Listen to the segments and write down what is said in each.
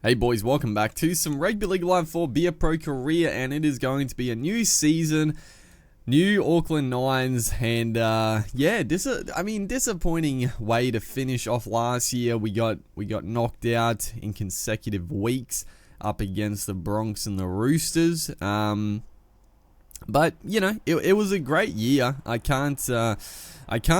Hey boys, welcome back to some Rugby League Live for Be A Pro Career, and it is going to be a new season, new Auckland Nines, and disappointing way to finish off last year. We got knocked out in consecutive weeks up against the Bronx and the Roosters. But you know, it was a great year. I can't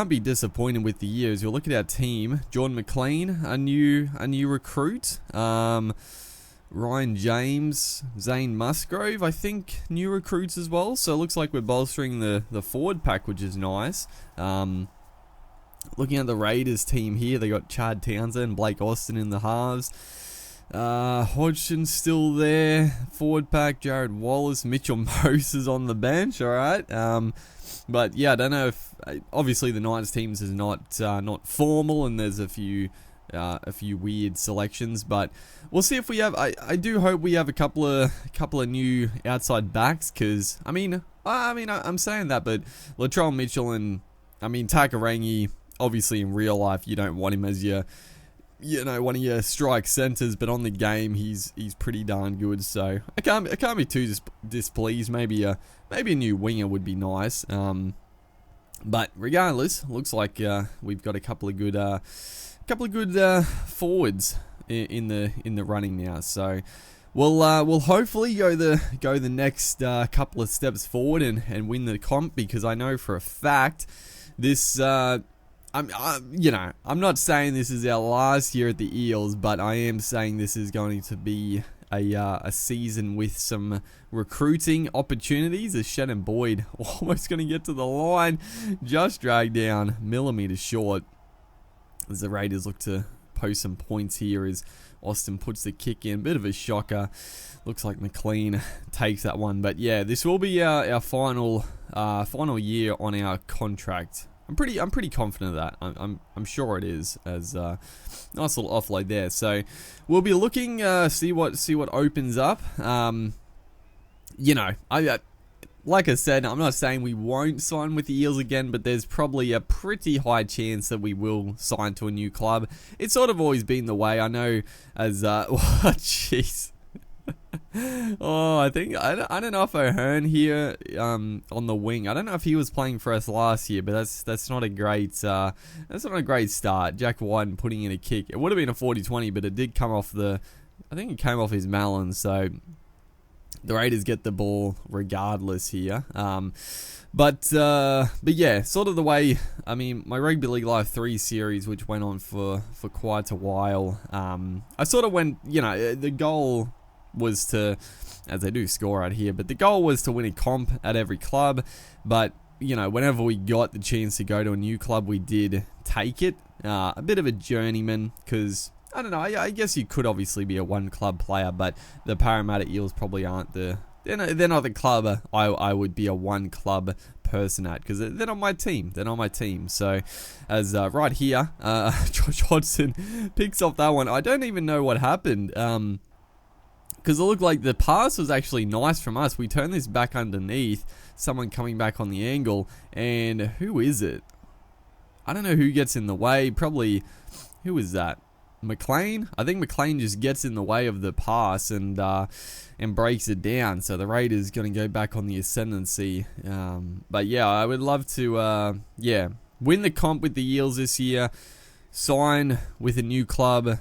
be disappointed with the year. As you look at our team, Jordan McLean, a new recruit. Ryan James, Zane Musgrove, I think, new recruits as well. So it looks like we're bolstering the forward pack, which is nice. Looking at the Raiders team here, they got Chad Townsend, Blake Austin in the halves. Hodgson's still there. Forward pack, Jared Wallace, Mitchell Moses on the bench. All right. But yeah, I don't know if obviously the Knights teams is not formal, and there's a few weird selections, but we'll see if we have. I do hope we have a couple of new outside backs, because I'm saying that, but Latrell Mitchell and Takarangi, obviously in real life you don't want him as one of your strike centers, but on the game he's pretty darn good. So I can't be too displeased. Maybe a new winger would be nice. But regardless, looks like we've got a couple of good forwards in the running now. So we'll hopefully go the next couple of steps forward and win the comp, because I know for a fact this. I'm not saying this is our last year at the Eels, but I am saying this is going to be a season with some recruiting opportunities, as Shannon Boyd almost going to get to the line, just dragged down millimeters short, as the Raiders look to post some points here as Austin puts the kick in. Bit of a shocker. Looks like McLean takes that one. But yeah, this will be our final year on our contract. I'm pretty confident of that. I'm sure it is, as nice little offload there. So we'll be looking see what opens up. Like I said, I'm not saying we won't sign with the Eels again, but there's probably a pretty high chance that we will sign to a new club. It's sort of always been the way. I know as jeez. I don't know if O'Hearn here on the wing. I don't know if he was playing for us last year, but that's not a great start. Jack White putting in a kick. It would have been a 40-20, but it did come off it came off his melon. So the Raiders get the ball regardless here. But yeah, sort of the way, my Rugby League Live 3 series, which went on for quite a while, I sort of went, the goal was to, as they do score out here, but the goal was to win a comp at every club. But, whenever we got the chance to go to a new club, we did take it. A bit of a journeyman, because I don't know, I guess you could obviously be a one club player, but the Parramatta Eels probably aren't they're not the club I would be a one club person at, because they're not my team. So as right here, Josh Hodgson picks off that one. I don't even know what happened, because it looked like the pass was actually nice from us. We turned this back underneath, someone coming back on the angle, and who is it? I don't know who gets in the way. Probably, who is that? McLean? I think McLean just gets in the way of the pass and breaks it down. So the Raiders going to go back on the ascendancy. But yeah, I would love to win the comp with the Eels this year, sign with a new club.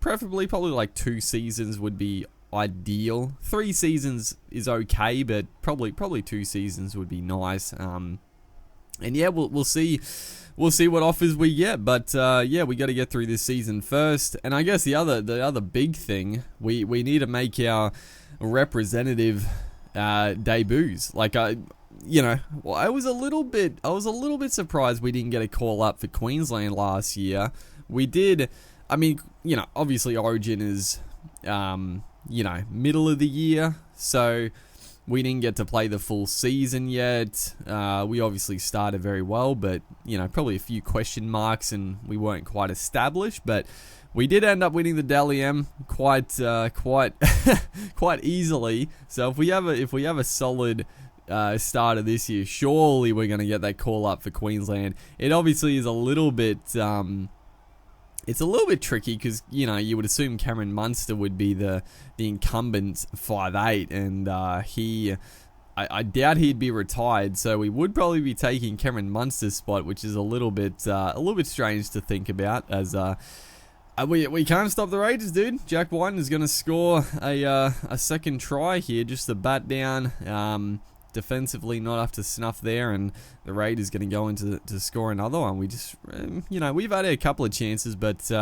Preferably probably like 2 seasons would be ideal. 3 seasons is okay, but probably 2 seasons would be nice. And yeah, we'll see. We'll see what offers we get, but we got to get through this season first. And I guess the other big thing, we need to make our representative debuts. Like I was a little bit surprised we didn't get a call up for Queensland last year. We did. Obviously Origin is middle of the year, so we didn't get to play the full season yet. We obviously started very well, but, probably a few question marks and we weren't quite established. But we did end up winning the Dally M quite easily. So if we have a solid start of this year, surely we're going to get that call up for Queensland. It obviously is a little bit it's a little bit tricky because, you know, you would assume Cameron Munster would be the incumbent 5'8", and I doubt he'd be retired, so we would probably be taking Cameron Munster's spot, which is a little bit strange to think about, as we can't stop the Raiders, dude. Jack Whiten is going to score a second try here, just a bat down. Defensively not up to snuff there, and the Raiders going to go into to score another one. We just, you know, we've had a couple of chances, but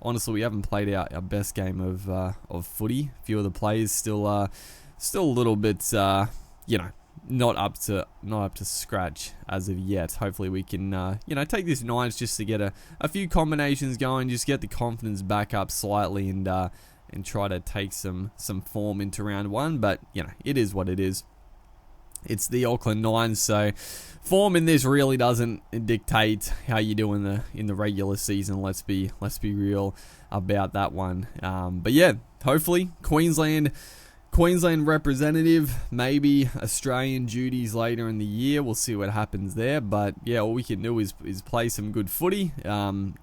honestly, we haven't played our best game of footy. A few of the players still a little bit, you know, not up to scratch as of yet. Hopefully, we can, you know, take this Knights just to get a few combinations going, just get the confidence back up slightly, and try to take some form into round one. But you know, it is what it is. It's the Auckland Nines, so form in this really doesn't dictate how you do in the regular season. Let's be real about that one. But yeah, hopefully Queensland representative, maybe Australian duties later in the year. We'll see what happens there. But yeah, all we can do is play some good footy.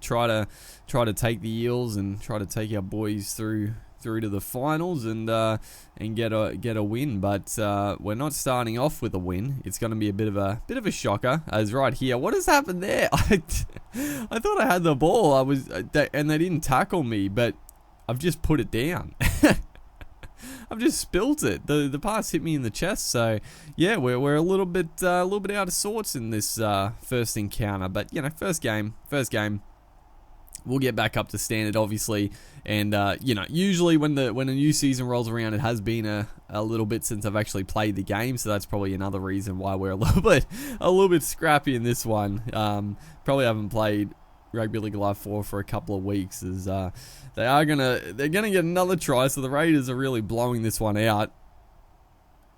Try to take the Eels and try to take our boys through to the finals and get a win. But we're not starting off with a win. It's going to be a bit of a shocker. As right here, what has happened there? I thought I had the ball. And they didn't tackle me, but I've just put it down. I've just spilt it. The pass hit me in the chest. So yeah, we're a little bit out of sorts in this first encounter. But you know, first game. We'll get back up to standard, obviously, and you know, usually when a new season rolls around, it has been a little bit since I've actually played the game, so that's probably another reason why we're a little bit scrappy in this one. Probably haven't played Rugby League Live 4 for a couple of weeks, as they're gonna get another try, so the Raiders are really blowing this one out.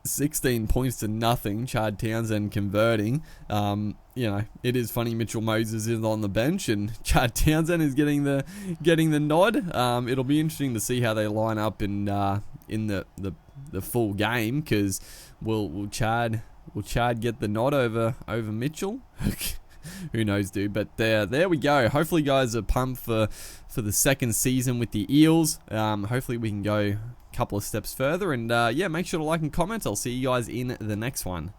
16 points to nothing. Chad Townsend converting. You know, it is funny. Mitchell Moses is on the bench, and Chad Townsend is getting the nod. It'll be interesting to see how they line up in the full game, because will Chad get the nod over Mitchell? Who knows, dude? But there we go. Hopefully, guys are pumped for the second season with the Eels. Hopefully, we can go couple of steps further, and yeah, make sure to like and comment. I'll see you guys in the next one.